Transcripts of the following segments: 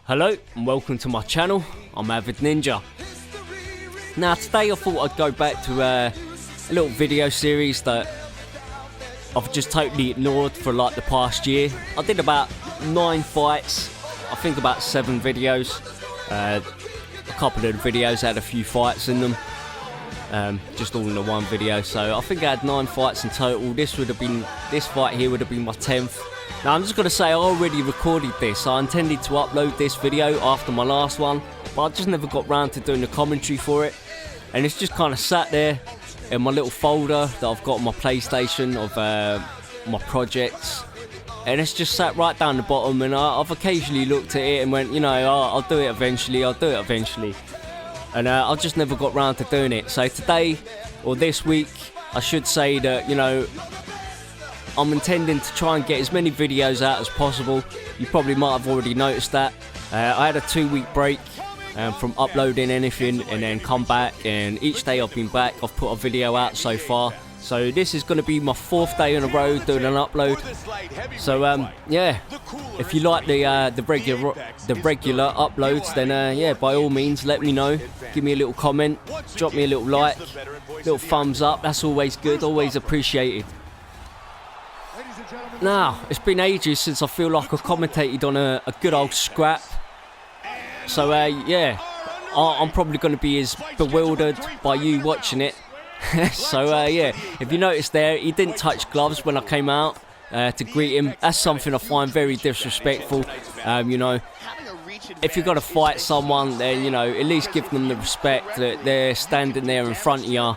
Hello and welcome to my channel. I'm Avid Ninja. Now today I thought I'd go back to a little video series that I've just totally ignored for like the past year. I did about 9 fights, I think about 7 videos. A couple of the videos had a few fights in them, just all in the one video. So I think I had 9 fights in total. This fight here would have been my 10th. Now I'm just going to say I already recorded this. I intended to upload this video after my last one, but I just never got round to doing the commentary for it. And it's just kind of sat there in my little folder that I've got on my PlayStation of my projects. And it's just sat right down the bottom, and I've occasionally looked at it and went, you know, I'll do it eventually, And I just never got round to doing it. So today, or this week, I should say that, you know, I'm intending to try and get as many videos out as possible. You probably might have already noticed that. I had a 2-week break from uploading anything and then come back, and each day I've been back I've put a video out so far. So this is going to be my 4th day in a row doing an upload. So yeah, if you like the regular uploads, then yeah, by all means let me know. Give me a little comment, drop me a little like, little thumbs up. That's always good, always appreciated. Now, it's been ages since I feel like I've commentated on a good old scrap. So yeah, I'm probably going to be as bewildered by you watching it. So yeah, if you notice there, he didn't touch gloves when I came out to greet him. That's something I find very disrespectful. You know, if you're going to fight someone, then, you know, at least give them the respect that they're standing there in front of you,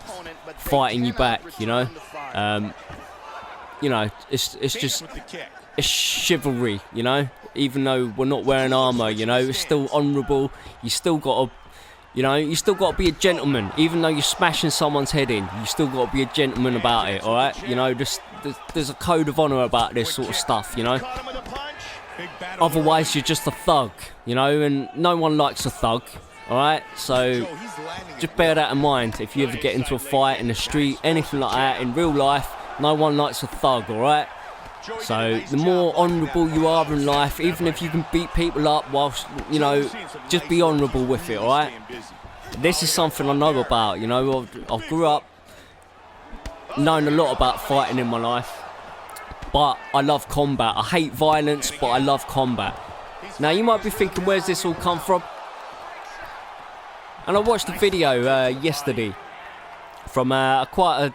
fighting you back, you know. You know, it's just, it's chivalry, you know. Even though we're not wearing armour, you know, it's still honourable. You still got to, you know, you still got to be a gentleman. Even though you're smashing someone's head in, you still got to be a gentleman about it, all right? You know, there's a code of honour about this sort of stuff, you know. Otherwise, you're just a thug, you know, and no one likes a thug, all right? So just bear that in mind. If you ever get into a fight in the street, anything like that, in real life, no one likes a thug, alright? So the more honourable you are in life, even if you can beat people up whilst, you know, just be honourable with it, alright? This is something I know about, you know. I grew up knowing a lot about fighting in my life, but I love combat. I hate violence, but I love combat. Now you might be thinking, where's this all come from? And I watched a video yesterday from quite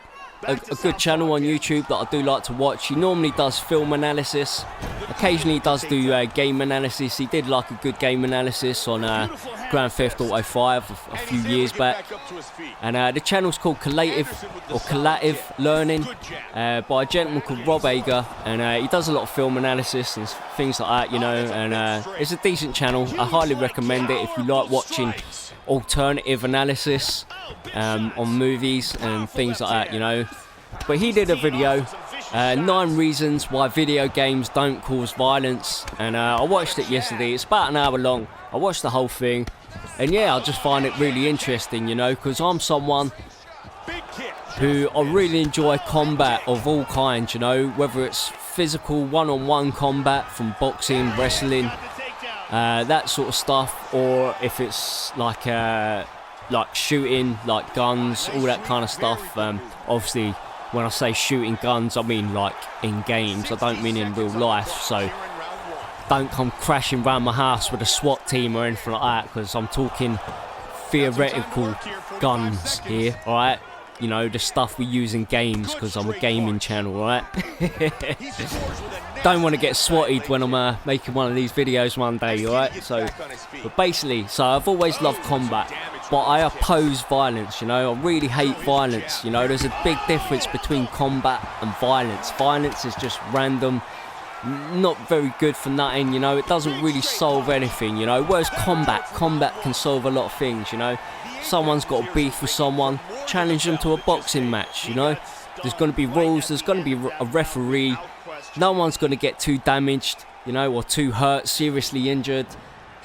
a good channel on YouTube that I do like to watch. He normally does film analysis, occasionally he does do game analysis. He did like a good game analysis on Grand Theft Auto 5 a few years back, and the channel's called Collative Learning by a gentleman called Rob Ager, and he does a lot of film analysis and things like that, you know, and it's a decent channel. I highly recommend it if you like watching alternative analysis on movies and things like that, you know. But he did a video, 9 reasons why video games don't cause violence, and I watched it yesterday. It's about an hour long. I watched the whole thing, and yeah, I just find it really interesting, you know, because I'm someone who I really enjoy combat of all kinds, you know, whether it's physical one-on-one combat from boxing, wrestling, that sort of stuff, or if it's like shooting, like guns, all that kind of stuff. Obviously, when I say shooting guns, I mean like in games. I don't mean in real life. So don't come crashing round my house with a SWAT team or anything like that, because I'm talking theoretical guns here, all right? You know, the stuff we use in games, because I'm a gaming channel, all right? Don't want to get swatted when I'm making one of these videos one day, alright? So, but basically, so I've always loved combat, but I oppose violence, you know. I really hate violence, you know. There's a big difference between combat and violence. Violence is just random, not very good for nothing, you know. It doesn't really solve anything, you know. Whereas combat can solve a lot of things, you know. Someone's got a beef with someone, challenge them to a boxing match, you know. There's going to be rules, there's going to be a referee. No one's going to get too damaged, you know, or too hurt, seriously injured.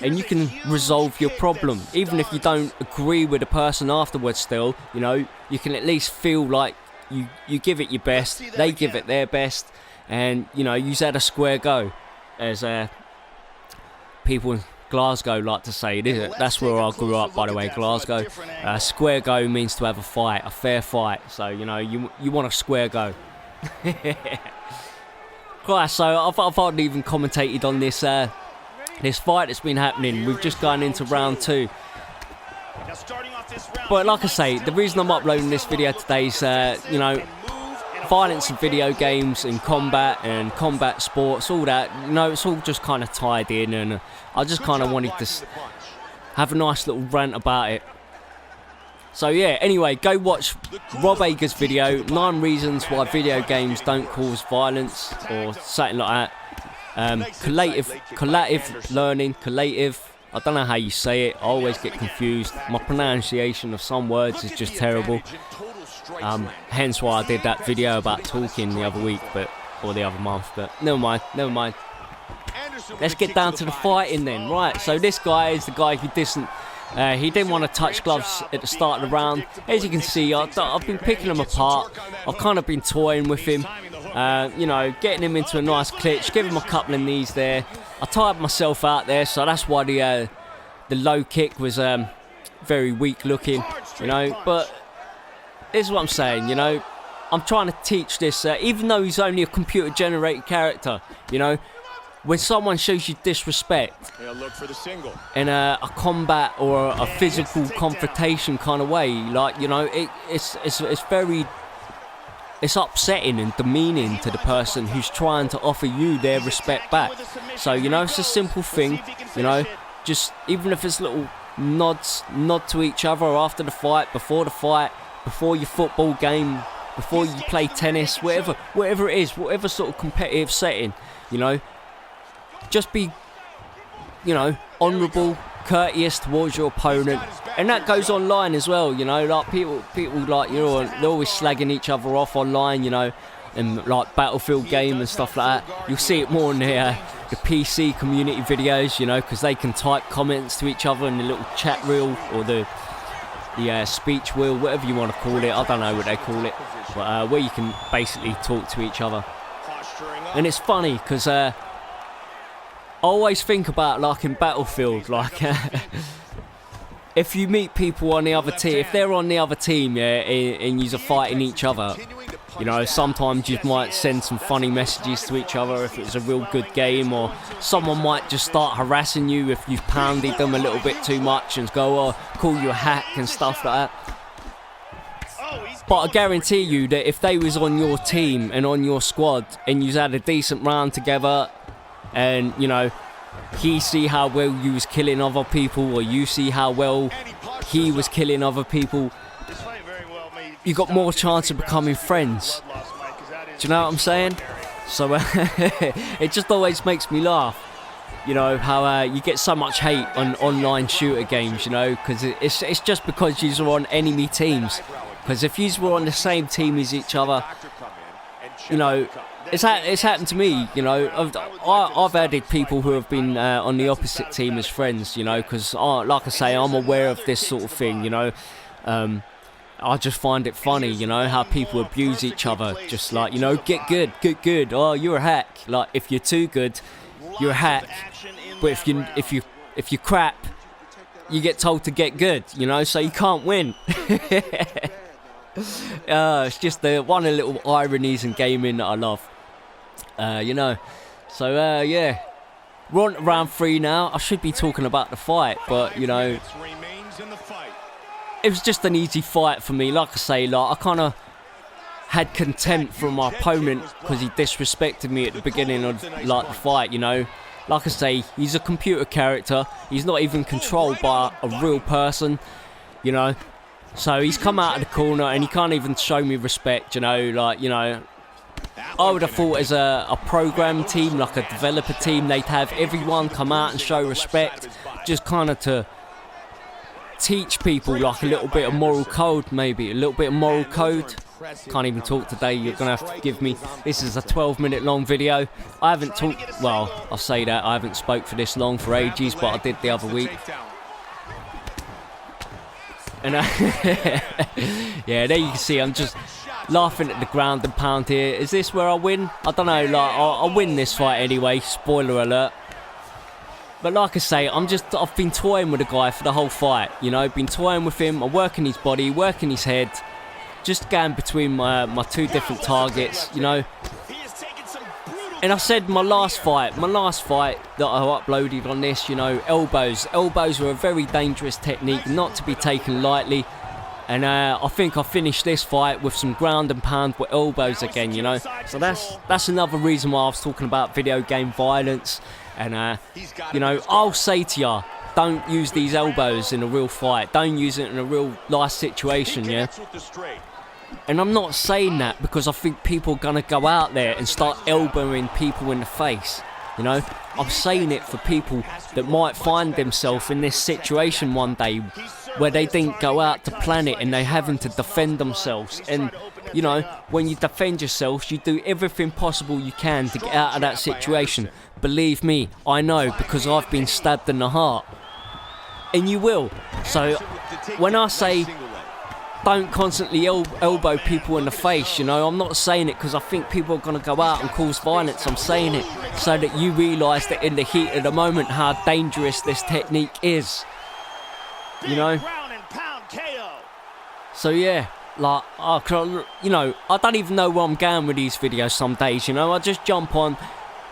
And you can resolve your problem. Even if you don't agree with the person afterwards still, you know, you can at least feel like you give it your best, they give it their best, and, you know, you've had a square go. As people Glasgow like to say. That's where I grew up, by the way, Glasgow. Square go means to have a fight, a fair fight. So, you know, you want a square go. Right, so I've hardly even commentated on this this fight that's been happening. We've just gone into round 2. But like I say, the reason I'm uploading this video today is, you know, violence in video games and combat sports, all that, you know, it's all just kind of tied in, and I just kind of wanted to have a nice little rant about it. So yeah, anyway, go watch Rob Ager's video, 9 reasons why video games don't cause violence, or something like that. Collative learning, I don't know how you say it, I always get confused. My pronunciation of some words is just terrible. Hence why I did that video about talking the other week, or the other month, but never mind. Let's get down to the fighting then. Right, so this guy is the guy who he didn't want to touch gloves at the start of the round. As you can see, I've been picking him apart. I've kind of been toying with him, you know, getting him into a nice clinch, giving him a couple of knees there. I tired myself out there, so that's why the low kick was very weak looking, you know. But this is what I'm saying, you know. I'm trying to teach this, even though he's only a computer-generated character, you know. When someone shows you disrespect in a combat or a physical confrontation kind of way, like, you know, it's upsetting and demeaning to the person who's trying to offer you their respect back. So, you know, it's a simple thing, you know, just even if it's little nod to each other after the fight, before your football game, before you play tennis, whatever it is, whatever sort of competitive setting, you know. Just be, you know, honourable, courteous towards your opponent, and that goes online as well. You know, like people like, you know, they're always slagging each other off online. You know, in like Battlefield game and stuff like that. You'll see it more in the PC community videos. You know, because they can type comments to each other in the little chat reel or the speech wheel, whatever you want to call it. I don't know what they call it, but where you can basically talk to each other. And it's funny because I always think about, like, in Battlefield, like, if you meet people on the other team, if they're on the other team, yeah, and you're fighting each other, you know, sometimes you might send some funny messages to each other if it's a real good game, or someone might just start harassing you if you've pounded them a little bit too much and go, call you a hack and stuff like that. But I guarantee you that if they was on your team and on your squad and you had a decent round together, and, you know, he see how well you was killing other people, or you see how well he was killing other people, you got more chance of becoming friends. Do you know what I'm saying? So it just always makes me laugh, you know, how you get so much hate on online shooter games, you know, because it's just because you are on enemy teams. Because if you were on the same team as each other, you know, it's happened to me, you know. I've added people who have been on the opposite team as friends, you know, because, like I say, I'm aware of this sort of thing, you know. I just find it funny, you know, how people abuse each other, just like, you know, get good. Oh, you're a hack. Like, if you're too good, you're a hack. But if you're crap, you get told to get good, you know, so you can't win. It's just one of the little ironies in gaming that I love, you know. So yeah, we're on to round 3 now. I should be talking about the fight, but, you know, it was just an easy fight for me. Like I say, like, I kind of had contempt for my opponent because he disrespected me at the beginning of, like, the fight, you know. Like I say, he's a computer character. He's not even controlled by a real person, you know. So he's come out of the corner and he can't even show me respect, you know. Like, you know, I would have thought as a program team, like a developer team, they'd have everyone come out and show respect, just kind of to teach people, like, a little bit of moral code, maybe a little bit of moral code. Can't even talk today, you're gonna have to forgive me. This is a 12-minute long video. I haven't talked, well, I'll say that I haven't spoke for this long for ages, but I did the other week. And yeah, there you can see I'm just laughing at the ground and pound here. Is this where I win? I don't know, like, I'll win this fight anyway, spoiler alert. But like I say, I've been toying with the guy for the whole fight, you know, been toying with him, I'm working his body, working his head, just going between my two different targets, you know. And I said my last fight that I uploaded on this, you know, elbows. Elbows are a very dangerous technique, not to be taken lightly. And I think I finished this fight with some ground and pound with elbows again, you know. So that's another reason why I was talking about video game violence. And, you know, I'll say to ya, don't use these elbows in a real fight. Don't use it in a real life situation, yeah. And I'm not saying that because I think people are going to go out there and start elbowing people in the face, you know. I'm saying it for people that might find themselves in this situation one day where they didn't go out to plan it and they're having to defend themselves. And, you know, when you defend yourselves, you do everything possible you can to get out of that situation. Believe me, I know, because I've been stabbed in the heart. And you will. So, when I say don't constantly elbow people in the face, you know, I'm not saying it because I think people are going to go out and cause violence. I'm saying it so that you realise that in the heat of the moment how dangerous this technique is, you know. So yeah, like, you know, I don't even know where I'm going with these videos some days, you know. I just jump on,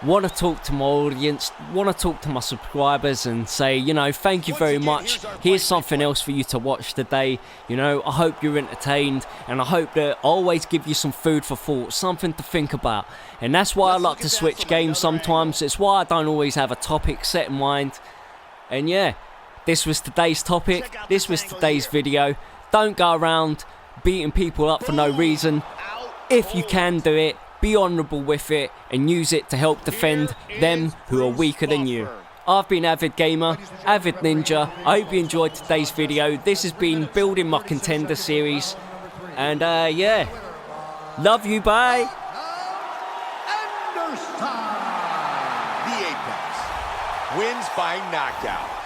want to talk to my audience, want to talk to my subscribers and say, you know, thank you very much, here's something else for you to watch today, you know. I hope you're entertained, and I hope that I always give you some food for thought, something to think about. And that's why I like to switch games sometimes. It's why I don't always have a topic set in mind. And yeah, this was today's topic, this was today's video. Don't go around beating people up for no reason. If you can do it, be honourable with it and use it to help defend them who are weaker than you. I've been AvidGamer, Avid Ninja. I hope you enjoyed today's video. This has been building my Contender series. And yeah, love you, bye. The Apex wins by knockout.